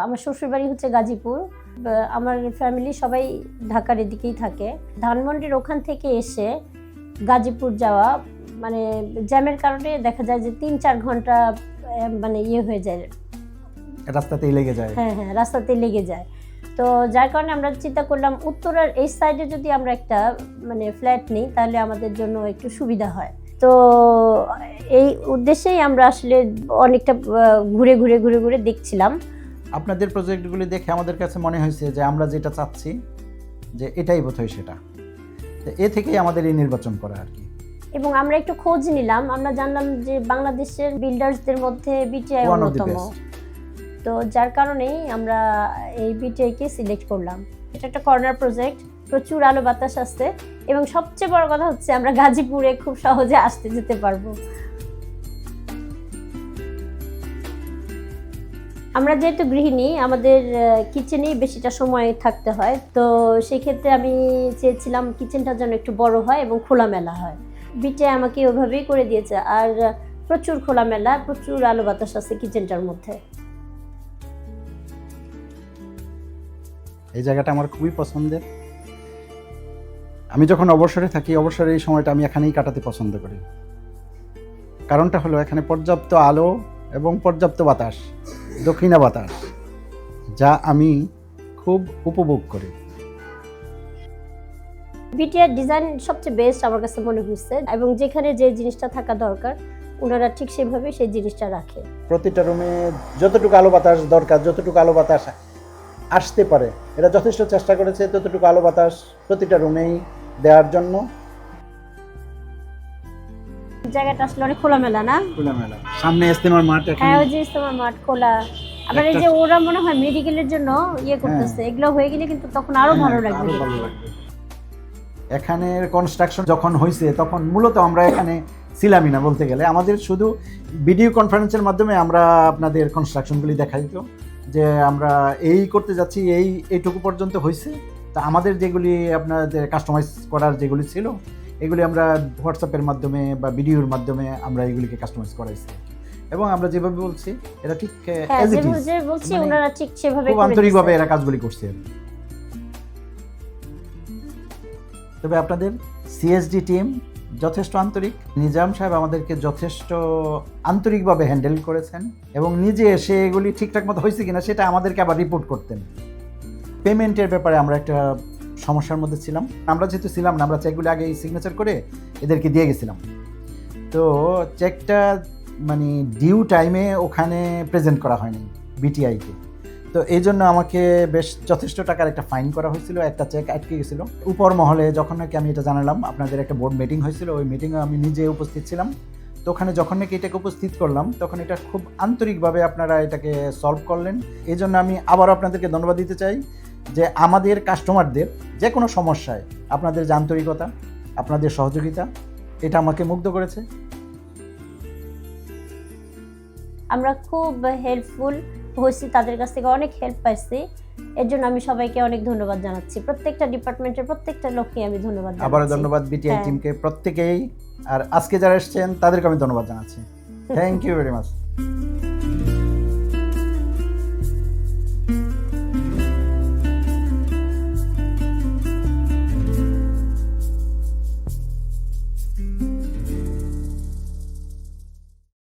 আমার শ্বশুরবাড়ি হচ্ছে গাজীপুর। আমার ফ্যামিলি সবাই ঢাকার এদিকেই থাকে। ধানমন্ডির ওখান থেকে এসে গাজীপুর যাওয়া মানে জ্যামের কারণে দেখা যায় যে ৩-৪ ঘন্টা মানে হয়ে যায়, রাস্তাতেই লেগে যায়। হ্যাঁ, রাস্তাতেই লেগে যায়। তো যার কারণে আমরা চিন্তা করলাম উত্তরার এই সাইডে যদি আমরা একটা মানে ফ্ল্যাট নিই তাহলে আমাদের জন্য একটু সুবিধা হয়। তো এই উদ্দেশ্যেই আমরা আসলে অনেকটা ঘুরে ঘুরে দেখছিলাম। আপনাদের প্রজেক্টগুলি দেখে আমাদের কাছে মনে হয়েছে যে আমরা যেটা চাচ্ছি যে এটাই বোধহয় সেটা। তো এ থেকেই আমাদের এই নির্বাচন করা আর কি। এবং আমরা একটু খোঁজ নিলাম, আমরা জানলাম যে বাংলাদেশের বিল্ডার্সদের মধ্যে বিটিআই One of the অন্যতম। best. তো যার কারণেই আমরা এই বিটিআইকে সিলেক্ট করলাম। এটা একটা কর্নার প্রজেক্ট, প্রচুর আলো বাতাস আছে এবং সবচেয়ে বড় কথা হচ্ছে আমরা গাজীপুরে খুব সহজে আসতে যেতে পারবো। আমরা যেহেতু গৃহিণী, আমাদের কিচেনেই বেশিটা সময় থাকতে হয়। তো সেই ক্ষেত্রে আমি চেয়েছিলাম কিচেনটা যেন একটু বড় হয় এবং খোলামেলা হয়। বিটিআই আমাকে ওভাবেই করে দিয়েছে। আর প্রচুর খোলামেলা, প্রচুর আলো বাতাস আছে কিচেনটার মধ্যে। এই জায়গাটা আমার খুবই পছন্দের। আমি যখন অবসরে থাকি, অবসরের এই সময়টা আমি এখানেই কাটাতে পছন্দ করি। কারণটা হলো এখানে পর্যাপ্ত আলো এবং পর্যাপ্ত বাতাস, দক্ষিণা বাতাস, যা আমি খুব উপভোগ করি। বিটিআই ডিজাইন সবচেয়ে বেস্ট আমার কাছে মনে হচ্ছে এবং যেখানে যে জিনিসটা থাকা দরকার ওনারা ঠিক সেভাবে সেই জিনিসটা রাখে। প্রতিটা রুমে যতটুকু আলো বাতাস দরকার, যতটুকু আলো বাতাস আসতে পারে, এটা যথেষ্ট চেষ্টা করেছে ততটুকু আলো বাতাস প্রতিটা রুমেই দেওয়ার জন্য। জায়গাটা আসলে অনেক খোলামেলা না? খোলামেলা, সামনে ইজতেমার মাঠ, হ্যাঁ, ওই যে ইজতেমার মাঠ খোলা। আবার এই যে ওরা মনে হয় মেডিকেলের জন্য করতেছে, এগুলো হয়ে গেলে কিন্তু তখন আরো ভালো লাগবে। এখানের কনস্ট্রাকশন যখন হয়েছে তখন মূলত আমরা এখানে ছিলামই না বলতে গেলে। আমাদের শুধু ভিডিও কনফারেন্সের মাধ্যমে আমরা আপনাদের কনস্ট্রাকশনগুলি দেখাই দিত যে আমরা এই করতে যাচ্ছি, এইটুকু পর্যন্ত হয়েছে। তা আমাদের যেগুলি আপনাদের কাস্টমাইজ করার যেগুলি ছিল এগুলি আমরা হোয়াটসঅ্যাপের মাধ্যমে বা ভিডিওর মাধ্যমে আমরা এগুলিকে কাস্টমাইজ করাইছি এবং আমরা যেভাবে বলছি এটা ঠিক as it is, বলছি ওনারা ঠিক সেভাবে খুব আন্তরিকভাবে এরা কাজগুলি করছে। তবে আপনাদের সিএসডি টিম যথেষ্ট আন্তরিক। নিজাম সাহেব আমাদেরকে যথেষ্ট আন্তরিকভাবে হ্যান্ডেল করেছেন এবং নিজে এসে এগুলি ঠিকঠাক মতো হয়েছে কিনা সেটা আমাদেরকে আবার রিপোর্ট করতেন। পেমেন্টের ব্যাপারে আমরা একটা সমস্যার মধ্যে ছিলাম। আমরা যেহেতু ছিলাম না, আমরা চেকগুলি আগে সিগনেচার করে এদেরকে দিয়ে গেছিলাম। তো চেকটা মানে ডিউ টাইমে ওখানে প্রেজেন্ট করা হয়নি বিটিআইকে। তো এই জন্য আমাকে বেশ যথেষ্ট টাকার একটা ফাইন করা হয়েছিল, একটা চেক আটকে গেছিলো উপর মহলে। যখন নাকি আমি এটা জানালাম, আপনাদের একটা বোর্ড মিটিং হয়েছিল, ওই মিটিংয়ে আমি নিজে উপস্থিত ছিলাম। তো ওখানে যখন নাকি এটাকে উপস্থিত করলাম তখন এটা খুব আন্তরিকভাবে আপনারা এটাকে সলভ করলেন। এই জন্য আমি আবার আপনাদেরকে ধন্যবাদ দিতে চাই যে আমাদের কাস্টমারদের যে কোনো সমস্যায় আপনাদের যে আন্তরিকতা, আপনাদের সহযোগিতা, এটা আমাকে মুগ্ধ করেছে। আমরা খুব হেল্পফুল হয়েছি, তাদের কাছ থেকে অনেক হেল্প পাইছি। এর জন্য আমি সবাইকে অনেক ধন্যবাদ জানাচ্ছি। প্রত্যেকটা ডিপার্টমেন্টের প্রত্যেকটা লোককে আমি ধন্যবাদ জানাচ্ছি। আবারও ধন্যবাদ বিটিআই টিমকে, প্রত্যেকেই। আর আজকে যারা এসেছেন তাদেরকে আমি ধন্যবাদ জানাচ্ছি। Thank you very much.